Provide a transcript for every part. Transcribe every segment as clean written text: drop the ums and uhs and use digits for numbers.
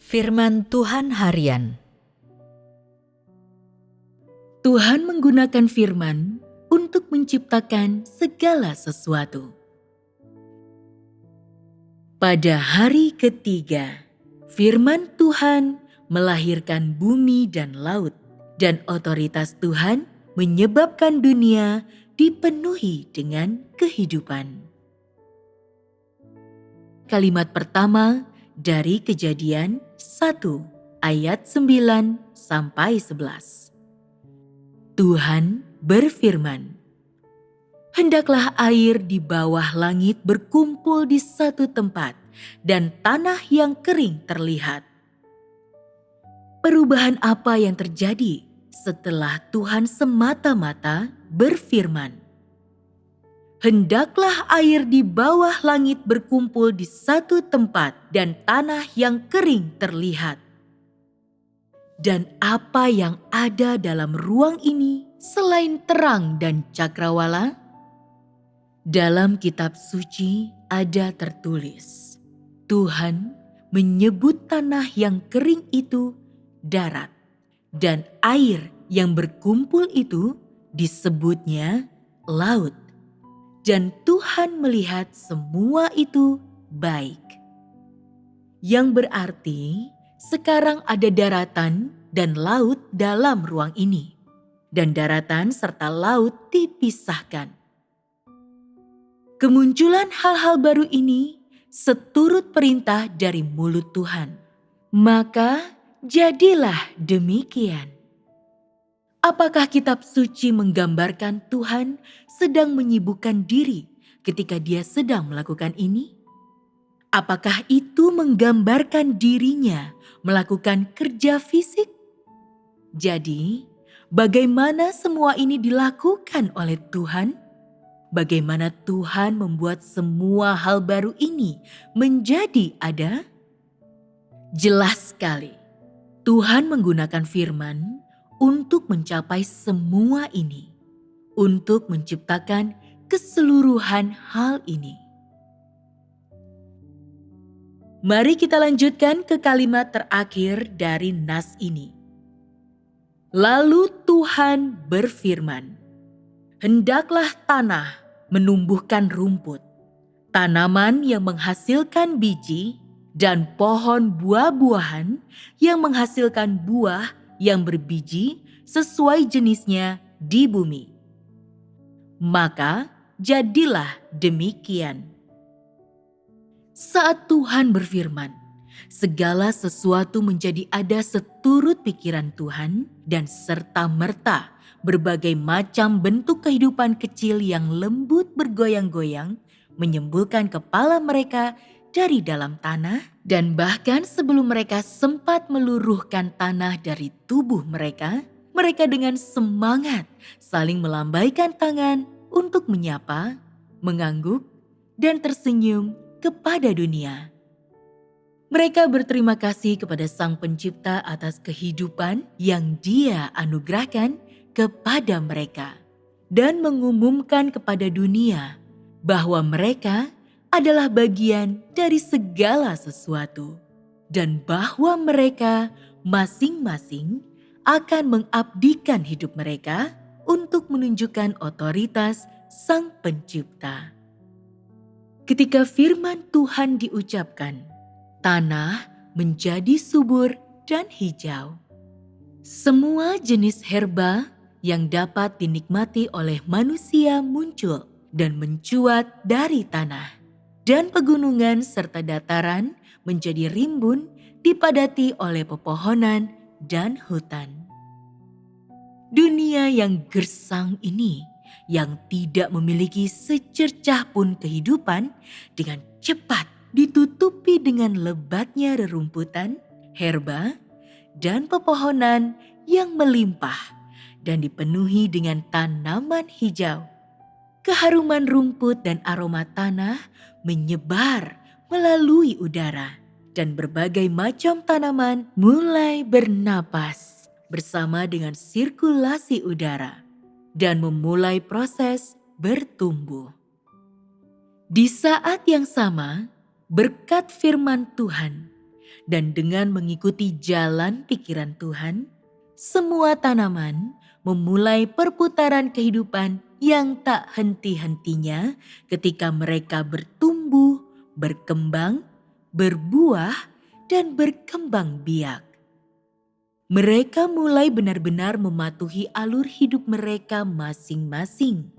Firman Tuhan Harian. Tuhan menggunakan firman untuk menciptakan segala sesuatu. Pada hari ketiga, firman Tuhan melahirkan bumi dan laut, dan otoritas Tuhan menyebabkan dunia dipenuhi dengan kehidupan. Kalimat pertama dari Kejadian 1 ayat 9 sampai 11. Tuhan berfirman, "Hendaklah air di bawah langit berkumpul di satu tempat dan tanah yang kering terlihat." Perubahan apa yang terjadi setelah Tuhan semata-mata berfirman? Hendaklah air di bawah langit berkumpul di satu tempat dan tanah yang kering terlihat. Dan apa yang ada dalam ruang ini selain terang dan cakrawala? Dalam kitab suci ada tertulis, Tuhan menyebut tanah yang kering itu darat, dan air yang berkumpul itu disebutnya laut. Dan Tuhan melihat semua itu baik. Yang berarti sekarang ada daratan dan laut dalam ruang ini. Dan daratan serta laut dipisahkan. Kemunculan hal-hal baru ini seturut perintah dari mulut Tuhan. Maka jadilah demikian. Apakah kitab suci menggambarkan Tuhan sedang menyibukkan diri ketika dia sedang melakukan ini? Apakah itu menggambarkan dirinya melakukan kerja fisik? Jadi, bagaimana semua ini dilakukan oleh Tuhan? Bagaimana Tuhan membuat semua hal baru ini menjadi ada? Jelas sekali, Tuhan menggunakan firman untuk mencapai semua ini, untuk menciptakan keseluruhan hal ini. Mari kita lanjutkan ke kalimat terakhir dari nas ini. Lalu Tuhan berfirman, "Hendaklah tanah menumbuhkan rumput, tanaman yang menghasilkan biji, dan pohon buah-buahan yang menghasilkan buah yang berbiji sesuai jenisnya di bumi." Maka jadilah demikian. Saat Tuhan berfirman, segala sesuatu menjadi ada seturut pikiran Tuhan, dan serta-merta berbagai macam bentuk kehidupan kecil yang lembut bergoyang-goyang menyembulkan kepala mereka dari dalam tanah, dan bahkan sebelum mereka sempat meluruhkan tanah dari tubuh mereka, mereka dengan semangat saling melambaikan tangan untuk menyapa, mengangguk, dan tersenyum kepada dunia. Mereka berterima kasih kepada Sang Pencipta atas kehidupan yang Dia anugerahkan kepada mereka, dan mengumumkan kepada dunia bahwa mereka adalah bagian dari segala sesuatu, dan bahwa mereka masing-masing akan mengabdikan hidup mereka untuk menunjukkan otoritas Sang Pencipta. Ketika firman Tuhan diucapkan, tanah menjadi subur dan hijau. Semua jenis herba yang dapat dinikmati oleh manusia muncul dan mencuat dari tanah. Dan pegunungan serta dataran menjadi rimbun dipadati oleh pepohonan dan hutan. Dunia yang gersang ini, yang tidak memiliki secercah pun kehidupan, dengan cepat ditutupi dengan lebatnya rerumputan, herba, dan pepohonan yang melimpah, dan dipenuhi dengan tanaman hijau. Keharuman rumput dan aroma tanah menyebar melalui udara, dan berbagai macam tanaman mulai bernapas bersama dengan sirkulasi udara dan memulai proses bertumbuh. Di saat yang sama, berkat firman Tuhan, Dan dengan mengikuti jalan pikiran Tuhan, semua tanaman memulai perputaran kehidupan yang tak henti-hentinya ketika mereka bertumbuh, berkembang, berbuah, dan berkembang biak. Mereka mulai benar-benar mematuhi alur hidup mereka masing-masing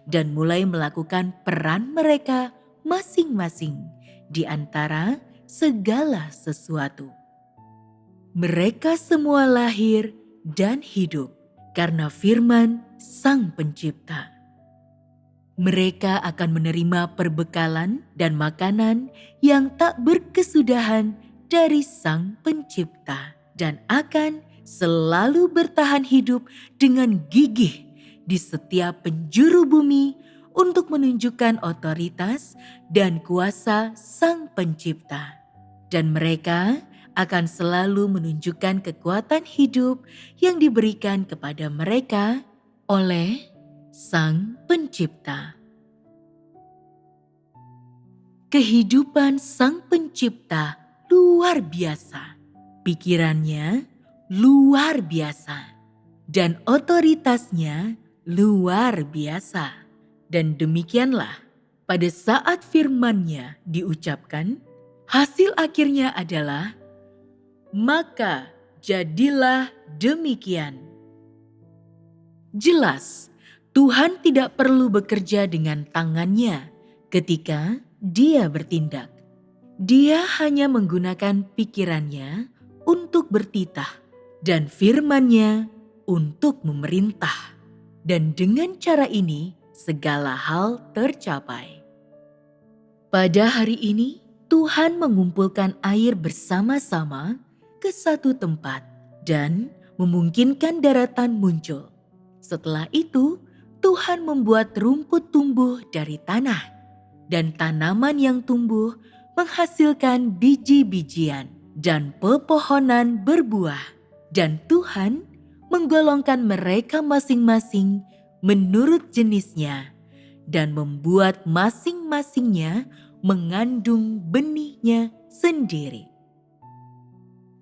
dan mulai melakukan peran mereka masing-masing di antara segala sesuatu. Mereka semua lahir dan hidup karena firman Sang Pencipta. Mereka akan menerima perbekalan dan makanan yang tak berkesudahan dari Sang Pencipta dan akan selalu bertahan hidup dengan gigih di setiap penjuru bumi untuk menunjukkan otoritas dan kuasa Sang Pencipta. Dan mereka akan selalu menunjukkan kekuatan hidup yang diberikan kepada mereka oleh Sang Pencipta. Kehidupan Sang Pencipta luar biasa. Pikirannya luar biasa. Dan otoritasnya luar biasa. Dan demikianlah pada saat firman-Nya diucapkan, hasil akhirnya adalah, maka jadilah demikian. Jelas, Tuhan tidak perlu bekerja dengan tangannya ketika Dia bertindak. Dia hanya menggunakan pikirannya untuk bertitah dan firman-Nya untuk memerintah. Dan dengan cara ini, segala hal tercapai. Pada hari ini, Tuhan mengumpulkan air bersama-sama ke satu tempat dan memungkinkan daratan muncul. Setelah itu, Tuhan membuat rumput tumbuh dari tanah dan tanaman yang tumbuh menghasilkan biji-bijian dan pepohonan berbuah. Dan Tuhan menggolongkan mereka masing-masing menurut jenisnya dan membuat masing-masingnya mengandung benihnya sendiri.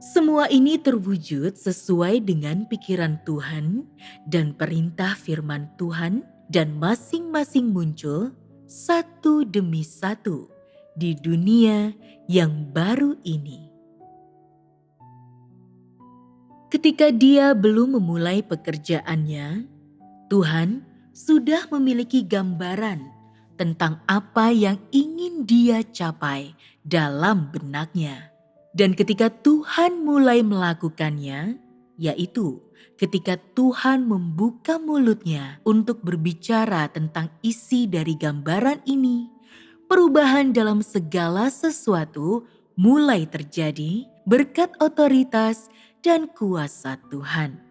Semua ini terwujud sesuai dengan pikiran Tuhan dan perintah firman Tuhan, dan masing-masing muncul satu demi satu di dunia yang baru ini. Ketika Dia belum memulai pekerjaannya, Tuhan sudah memiliki gambaran tentang apa yang ingin Dia capai dalam benaknya. Dan ketika Tuhan mulai melakukannya, yaitu ketika Tuhan membuka mulutnya untuk berbicara tentang isi dari gambaran ini, perubahan dalam segala sesuatu mulai terjadi berkat otoritas dan kuasa Tuhan.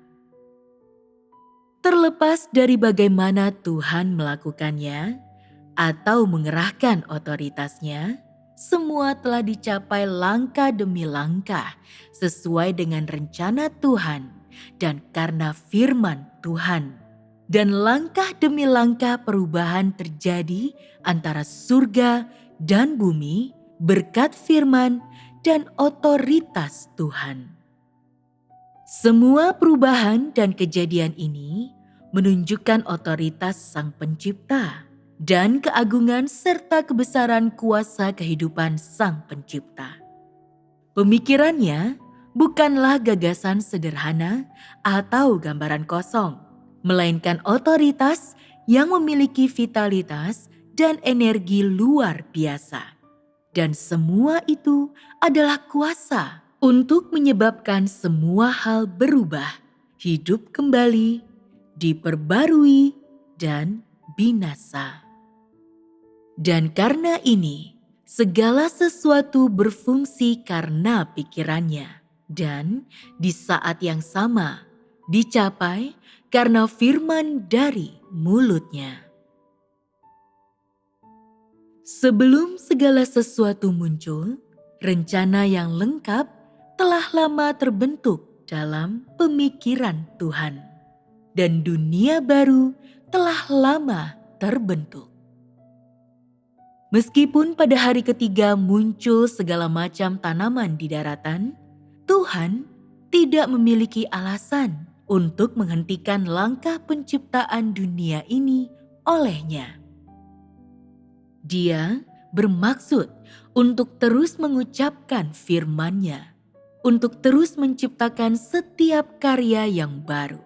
Terlepas dari bagaimana Tuhan melakukannya atau mengerahkan otoritasnya, semua telah dicapai langkah demi langkah sesuai dengan rencana Tuhan dan karena firman Tuhan. Dan langkah demi langkah perubahan terjadi antara surga dan bumi berkat firman dan otoritas Tuhan. Semua perubahan dan kejadian ini menunjukkan otoritas Sang Pencipta dan keagungan serta kebesaran kuasa kehidupan Sang Pencipta. Pemikirannya bukanlah gagasan sederhana atau gambaran kosong, melainkan otoritas yang memiliki vitalitas dan energi luar biasa. Dan semua itu adalah kuasa untuk menyebabkan semua hal berubah, hidup kembali, diperbarui, dan binasa. Dan karena ini, segala sesuatu berfungsi karena pikirannya, dan di saat yang sama dicapai karena firman dari mulutnya. Sebelum segala sesuatu muncul, rencana yang lengkap telah lama terbentuk dalam pemikiran Tuhan, dan dunia baru telah lama terbentuk. Meskipun pada hari ketiga muncul segala macam tanaman di daratan, Tuhan tidak memiliki alasan untuk menghentikan langkah penciptaan dunia ini olehnya. Dia bermaksud untuk terus mengucapkan firman-Nya, untuk terus menciptakan setiap karya yang baru.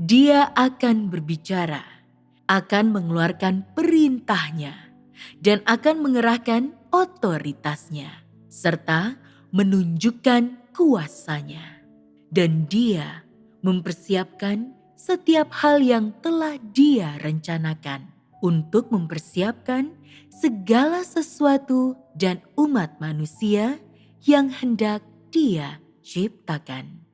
Dia akan berbicara, akan mengeluarkan perintah-Nya, dan akan mengerahkan otoritas-Nya, serta menunjukkan kuasa-Nya. Dan Dia mempersiapkan setiap hal yang telah Dia rencanakan untuk mempersiapkan segala sesuatu dan umat manusia yang hendak Dia ciptakan.